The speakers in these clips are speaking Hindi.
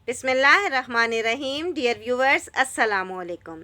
बिस्मिल्लाहिर्रहमानिर्रहीम। डियर व्यूअर्स, अस्सलामुअलैकुम।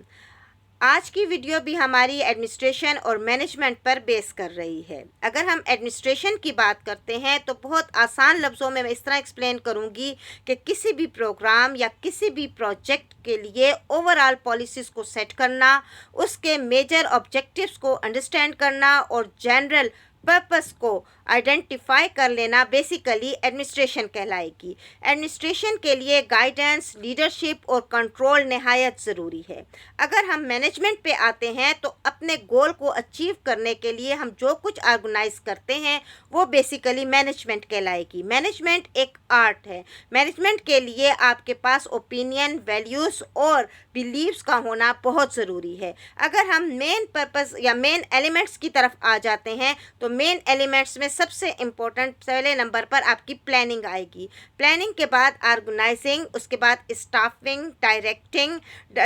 आज की वीडियो भी हमारी एडमिनिस्ट्रेशन और मैनेजमेंट पर बेस कर रही है। अगर हम एडमिनिस्ट्रेशन की बात करते हैं तो बहुत आसान लफ्ज़ों में मैं इस तरह एक्सप्लेन करूंगी कि किसी भी प्रोग्राम या किसी भी प्रोजेक्ट के लिए ओवरऑल पॉलिसीज़ को सेट करना, उसके मेजर ऑब्जेक्टिव्स को अंडरस्टैंड करना और जनरल पर्पस को आइडेंटिफाई कर लेना बेसिकली एडमिनिस्ट्रेशन कहलाएगी। एडमिनिस्ट्रेशन के लिए गाइडेंस, लीडरशिप और कंट्रोल नहायत ज़रूरी है। अगर हम मैनेजमेंट पे आते हैं तो अपने गोल को अचीव करने के लिए हम जो कुछ ऑर्गेनाइज करते हैं वो बेसिकली मैनेजमेंट कहलाएगी। मैनेजमेंट एक आर्ट है। मैनेजमेंट के लिए आपके पास ओपिनियन, वैल्यूज़ और बिलीव्स का होना बहुत ज़रूरी है। अगर हम मेन पर्पस या मेन एलिमेंट्स की तरफ आ जाते हैं तो मेन एलिमेंट्स में सबसे इम्पोर्टेंट पहले नंबर पर आपकी प्लानिंग आएगी। प्लानिंग के बाद ऑर्गेनाइजिंग, उसके बाद स्टाफिंग, डायरेक्टिंग।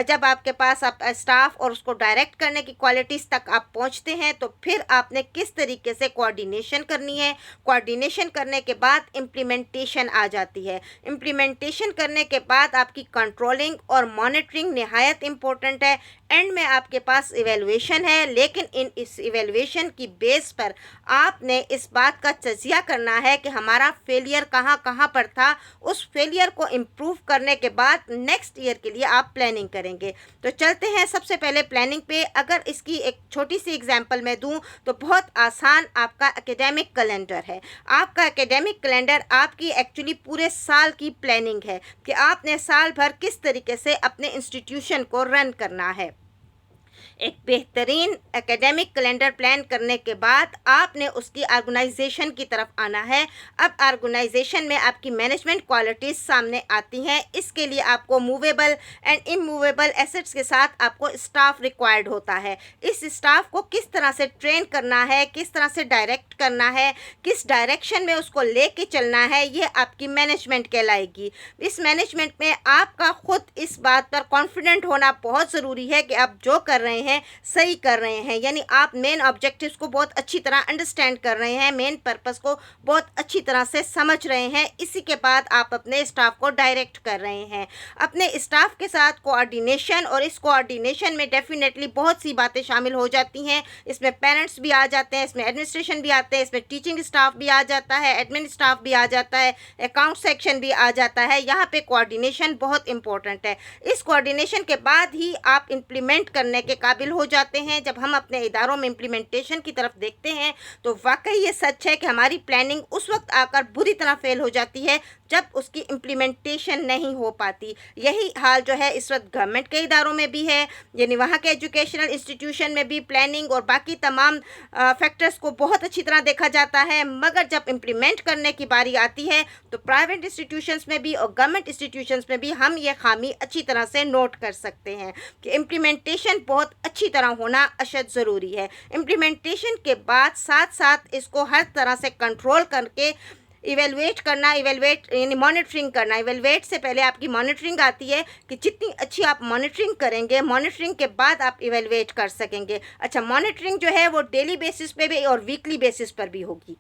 जब आपके पास आप स्टाफ और उसको डायरेक्ट करने की क्वालिटीज़ तक आप पहुंचते हैं तो फिर आपने किस तरीके से कोऑर्डिनेशन करनी है। कोऑर्डिनेशन करने के बाद इम्प्लीमेंटेशन आ जाती है। इम्प्लीमेंटेशन करने के बाद आपकी कंट्रोलिंग और मॉनिटरिंग नहायत इम्पोर्टेंट है। एंड में आपके पास इवेलुएशन है, लेकिन इस इवेलुएशन की बेस पर आपने इस बात का तजिया करना है कि हमारा फेलियर कहाँ कहाँ पर था। उस फेलियर को इम्प्रूव करने के बाद नेक्स्ट ईयर के लिए आप प्लानिंग करेंगे। तो चलते हैं सबसे पहले प्लानिंग पे। अगर इसकी एक छोटी सी एग्जांपल मैं दूं तो बहुत आसान आपका एकेडमिक कैलेंडर है। आपका एकेडमिक कैलेंडर आपकी एक्चुअली पूरे साल की प्लानिंग है कि आपने साल भर किस तरीके से अपने इंस्टीट्यूशन को रन करना है। एक बेहतरीन एकेडमिक कैलेंडर प्लान करने के बाद आपने उसकी ऑर्गेनाइजेशन की तरफ आना है। अब ऑर्गेनाइजेशन में आपकी मैनेजमेंट क्वालिटीज़ सामने आती हैं। इसके लिए आपको मूवेबल एंड इमूवेबल एसेट्स के साथ आपको स्टाफ रिक्वायर्ड होता है। इस स्टाफ को किस तरह से ट्रेन करना है, किस तरह से डायरेक्ट करना है, किस डायरेक्शन में उसको लेके चलना है, ये आपकी मैनेजमेंट कहलाएगी। इस मैनेजमेंट में आपका खुद इस बात पर कॉन्फिडेंट होना बहुत ज़रूरी है कि आप जो कर रहे हैं सही कर रहे हैं। यानी आप मेन ऑब्जेक्टिव्स को बहुत अच्छी तरह अंडरस्टैंड कर रहे हैं, मेन पर्पस को बहुत अच्छी तरह से समझ रहे हैं। इसी के बाद आप अपने स्टाफ को डायरेक्ट कर रहे हैं। अपने स्टाफ के साथ कोऑर्डिनेशन, और इस कोऑर्डिनेशन में डेफिनेटली बहुत सी बातें शामिल हो जाती हैं। इसमें पेरेंट्स भी आ जाते हैं, इसमें एडमिनिस्ट्रेशन भी आते हैं, इसमें टीचिंग स्टाफ भी आ जाता है, एडमिन स्टाफ भी आ जाता है, अकाउंट सेक्शन भी आ जाता है। यहाँ पे कोऑर्डिनेशन बहुत इंपॉर्टेंट है। इस कोऑर्डिनेशन के बाद ही आप इम्प्लीमेंट करने के काबिल हो जाते हैं। जब हम अपने इदारों में इम्प्लीमेंटेशन की तरफ देखते हैं तो वाकई ये सच है कि हमारी प्लानिंग उस वक्त आकर बुरी तरह फेल हो जाती है जब उसकी इम्प्लीमेंटेशन नहीं हो पाती। यही हाल जो है इस वक्त गवर्नमेंट के इदारों में भी है, यानी वहाँ के एजुकेशनल इंस्टीट्यूशन में भी प्लानिंग और बाकी तमाम फैक्टर्स को बहुत अच्छी तरह देखा जाता है। मगर जब इम्प्लीमेंट करने की बारी आती है तो प्राइवेट इंस्टीट्यूशंस में भी और गवर्नमेंट इंस्टीट्यूशंस में भी हम ये खामी अच्छी तरह से नोट कर सकते हैं कि इम्प्लीमेंटेशन बहुत अच्छी तरह होना अशद ज़रूरी है। इम्प्लीमेंटेशन के बाद साथ साथ इसको हर तरह से कंट्रोल करके इवेलुएट करना, इवेलुएट यानी मॉनिटरिंग करना। इवेलुएट से पहले आपकी मॉनिटरिंग आती है कि जितनी अच्छी आप मॉनिटरिंग करेंगे, मॉनिटरिंग के बाद आप इवेलुएट कर सकेंगे। अच्छा, मॉनिटरिंग जो है वो डेली बेसिस पे भी और वीकली बेसिस पर भी होगी,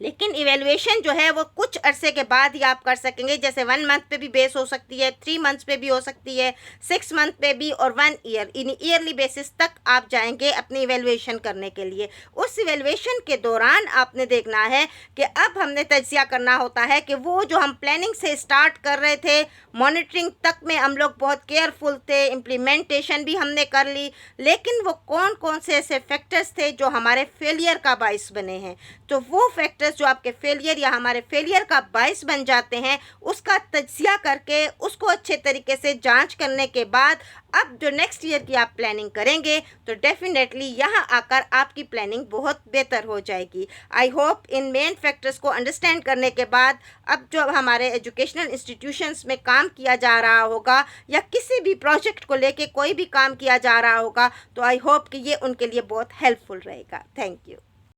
लेकिन इवेलुएशन जो है वो कुछ अरसे के बाद ही आप कर सकेंगे। जैसे 1 मंथ पे भी बेस हो सकती है, 3 मंथ्स पे भी हो सकती है, 6 मंथ पे भी, और 1 ईयर, इन ईयरली बेसिस तक आप जाएंगे अपनी इवेलुएशन करने के लिए। उस इवेलुएशन के दौरान आपने देखना है कि अब हमने तजिया करना होता है कि वो जो हम प्लानिंग से स्टार्ट कर रहे थे, मॉनिटरिंग तक में हम लोग बहुत केयरफुल थे, इम्प्लीमेंटेशन भी हमने कर ली, लेकिन वो कौन कौन से ऐसे फैक्टर्स थे जो हमारे फेलियर का बाइस बने हैं। तो वो फैक्टर्स जो आपके फेलियर या हमारे फेलियर का बाइस बन जाते हैं, उसका तजिया करके उसको अच्छे तरीके से जांच करने के बाद अब जो नेक्स्ट ईयर की आप प्लानिंग करेंगे तो डेफिनेटली यहाँ आकर आपकी प्लानिंग बहुत बेहतर हो जाएगी। I hope in main factors को अंडरस्टैंड करने के बाद अब जो हमारे एजुकेशनल इंस्टीट्यूशंस में काम किया जा रहा होगा या किसी भी प्रोजेक्ट को लेके कोई भी काम किया जा रहा होगा तो आई होप कि ये उनके लिए बहुत हेल्पफुल रहेगा। Thank you.